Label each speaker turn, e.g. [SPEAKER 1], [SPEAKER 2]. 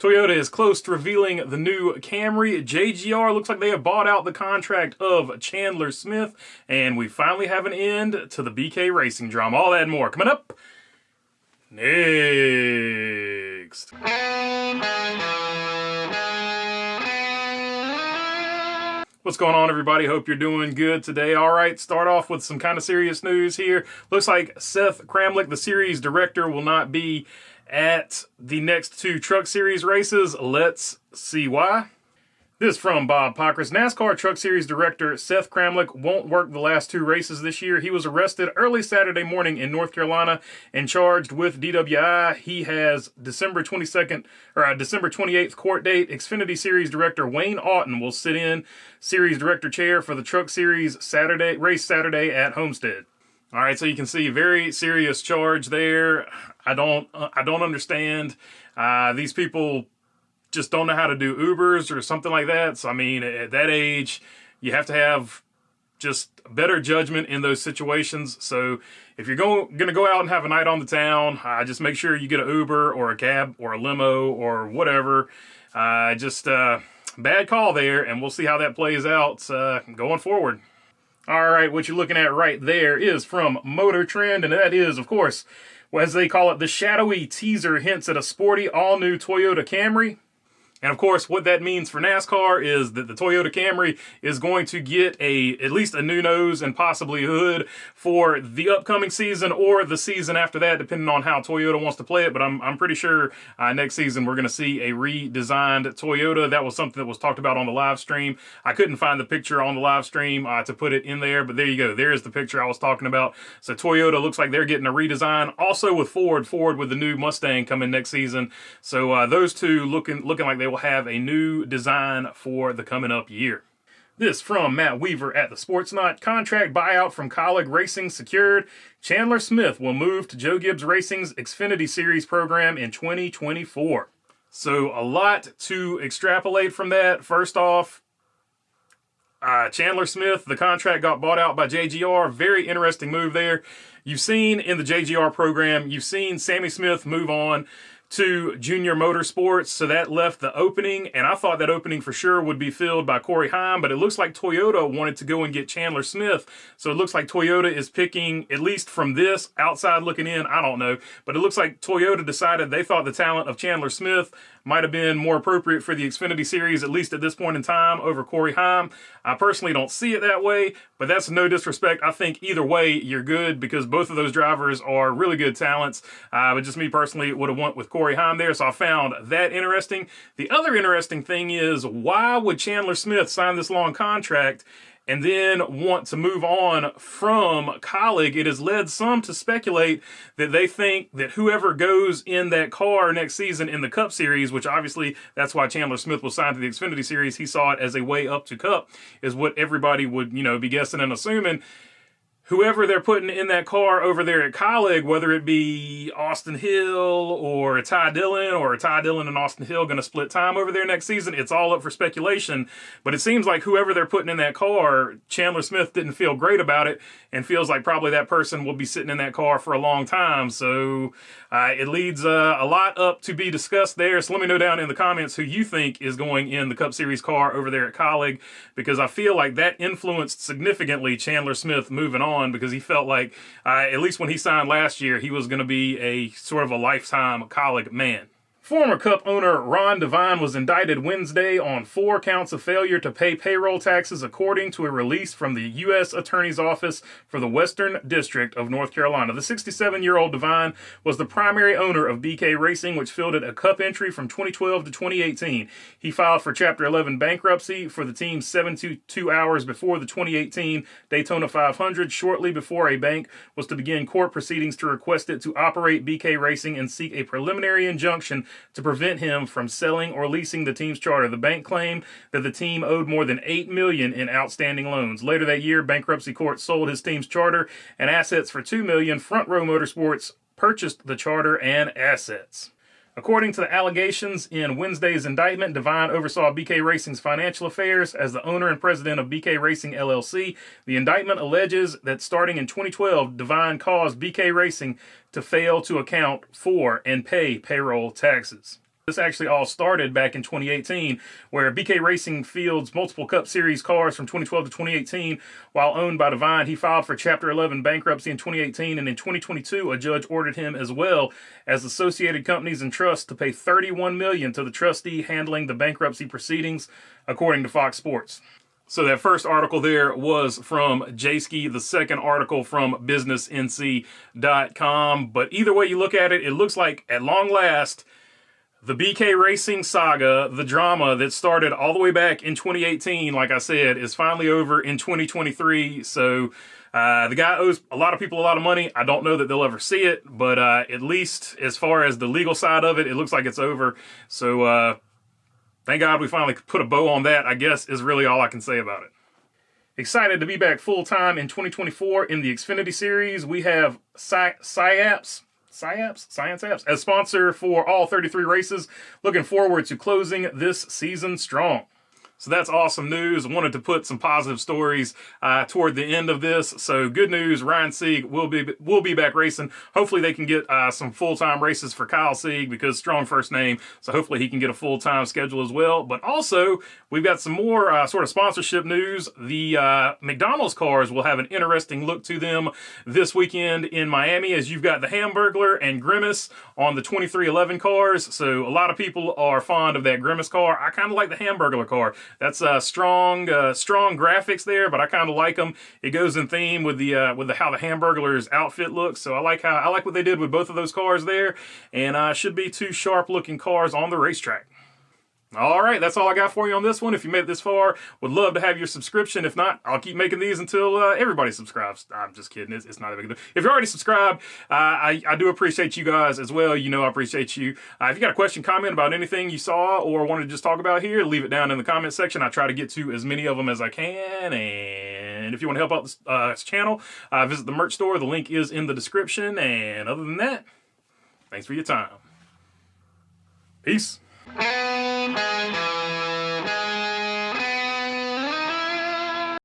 [SPEAKER 1] Toyota is close to revealing the new Camry. JGR looks like they have bought out the contract of Chandler Smith, and we finally have an end to the BK Racing drama. All that and more coming up next. What's going on, everybody? Hope you're doing good today. All right, start off with some kind of serious news here. Looks like Seth Kramlich, the series director, will not be at the next two Truck Series races. Let's see why. This from Bob Pockris. NASCAR Truck Series director Seth Kramlich won't work the last two races this year. He was arrested early Saturday morning in North Carolina and charged with DWI. He has December 28th court date. Xfinity Series director Wayne Aughton will sit in series director chair for the Truck Series race Saturday at Homestead. All right, so you can see very serious charge there. I don't understand. These people just don't know how to do Ubers or something like that. So, I mean, at that age, you have to have just better judgment in those situations. So if you're going to go out and have a night on the town, just make sure you get an Uber or a cab or a limo or whatever. Bad call there, and we'll see how that plays out going forward. All right, what you're looking at right there is from Motor Trend, and that is, of course, as they call it, the shadowy teaser hints at a sporty, all-new Toyota Camry. And of course, what that means for NASCAR is that the Toyota Camry is going to get at least a new nose and possibly a hood for the upcoming season or the season after that, depending on how Toyota wants to play it. But I'm pretty sure next season we're going to see a redesigned Toyota. That was something that was talked about on the live stream. I couldn't find the picture on the live stream to put it in there, but there you go. There's the picture I was talking about. So Toyota looks like they're getting a redesign. Also with Ford with the new Mustang coming next season. So those two looking like they will have a new design for the coming up year. This from Matt Weaver at the Sports Knot. Contract buyout from Kaulig Racing secured. Chandler Smith will move to Joe Gibbs Racing's Xfinity Series program in 2024. So a lot to extrapolate from that. First off, Chandler Smith, the contract got bought out by JGR. Very interesting move there. You've seen in the JGR program, you've seen Sammy Smith move on to Junior Motorsports, so that left the opening, and I thought that opening for sure would be filled by Corey Heim, but it looks like Toyota wanted to go and get Chandler Smith, so it looks like Toyota is picking, at least from this, outside looking in, I don't know, but it looks like Toyota decided they thought the talent of Chandler Smith might have been more appropriate for the Xfinity Series, at least at this point in time, over Corey Heim. I personally don't see it that way, but that's no disrespect. I think either way, you're good, because both of those drivers are really good talents, but just me personally would have went with Corey Heim there, so I found that interesting. The other interesting thing is, why would Chandler Smith sign this long contract and then want to move on from Kaulig? It has led some to speculate that they think that whoever goes in that car next season in the Cup Series, which obviously that's why Chandler Smith was signed to the Xfinity Series, he saw it as a way up to Cup, is what everybody would, be guessing and assuming. Whoever they're putting in that car over there at Kaulig, whether it be Austin Hill or Ty Dillon and Austin Hill going to split time over there next season, it's all up for speculation. But it seems like whoever they're putting in that car, Chandler Smith didn't feel great about it and feels like probably that person will be sitting in that car for a long time. So it leads a lot up to be discussed there. So let me know down in the comments who you think is going in the Cup Series car over there at Kaulig, because I feel like that influenced significantly Chandler Smith moving on, because he felt like, at least when he signed last year, he was going to be a sort of a lifetime Kaulig man. Former Cup owner Ron Devine was indicted Wednesday on 4 counts of failure to pay payroll taxes, according to a release from the U.S. Attorney's Office for the Western District of North Carolina. The 67-year-old Devine was the primary owner of BK Racing, which fielded a Cup entry from 2012 to 2018. He filed for Chapter 11 bankruptcy for the team 72 hours before the 2018 Daytona 500, shortly before a bank was to begin court proceedings to request it to operate BK Racing and seek a preliminary injunction to prevent him from selling or leasing the team's charter. The bank claimed that the team owed more than $8 million in outstanding loans. Later that year, bankruptcy court sold his team's charter and assets for $2 million. Front Row Motorsports purchased the charter and assets. According to the allegations in Wednesday's indictment, Devine oversaw BK Racing's financial affairs as the owner and president of BK Racing LLC. The indictment alleges that starting in 2012, Devine caused BK Racing to fail to account for and pay payroll taxes. This actually all started back in 2018, where BK Racing fields multiple Cup Series cars from 2012 to 2018 while owned by Divine. He filed for Chapter 11 bankruptcy in 2018, and in 2022, a judge ordered him, as well as associated companies and trusts, to pay $31 million to the trustee handling the bankruptcy proceedings, according to Fox Sports. So that first article there was from Jayski, the second article from businessnc.com. But either way you look at it, it looks like, at long last, the BK Racing saga, the drama that started all the way back in 2018, like I said, is finally over in 2023. So the guy owes a lot of people a lot of money. I don't know that they'll ever see it, but at least as far as the legal side of it, it looks like it's over. So thank God we finally put a bow on that, I guess, is really all I can say about it. Excited to be back full-time in 2024 in the Xfinity Series. We have Science Apps as sponsor for all 33 races. Looking forward to closing this season strong. So that's awesome news. I wanted to put some positive stories toward the end of this. So good news, Ryan Sieg will be back racing. Hopefully they can get some full-time races for Kyle Sieg, because strong first name. So hopefully he can get a full-time schedule as well. But also, we've got some more sort of sponsorship news. The McDonald's cars will have an interesting look to them this weekend in Miami, as you've got the Hamburgler and Grimace on the 2311 cars. So a lot of people are fond of that Grimace car. I kind of like the Hamburgler car. That's strong graphics there, but I kind of like them. It goes in theme with the how the Hamburglar's outfit looks. So I like what they did with both of those cars there, and should be two sharp looking cars on the racetrack. All right, that's all I got for you on this one. If you made it this far, would love to have your subscription. If not, I'll keep making these until everybody subscribes. I'm just kidding. It's not a big deal. If you're already subscribed, I do appreciate you guys as well. You know I appreciate you. If you got a question, comment about anything you saw or want to just talk about here, leave it down in the comment section. I try to get to as many of them as I can. And if you want to help out this channel, visit the merch store. The link is in the description. And other than that, thanks for your time. Peace.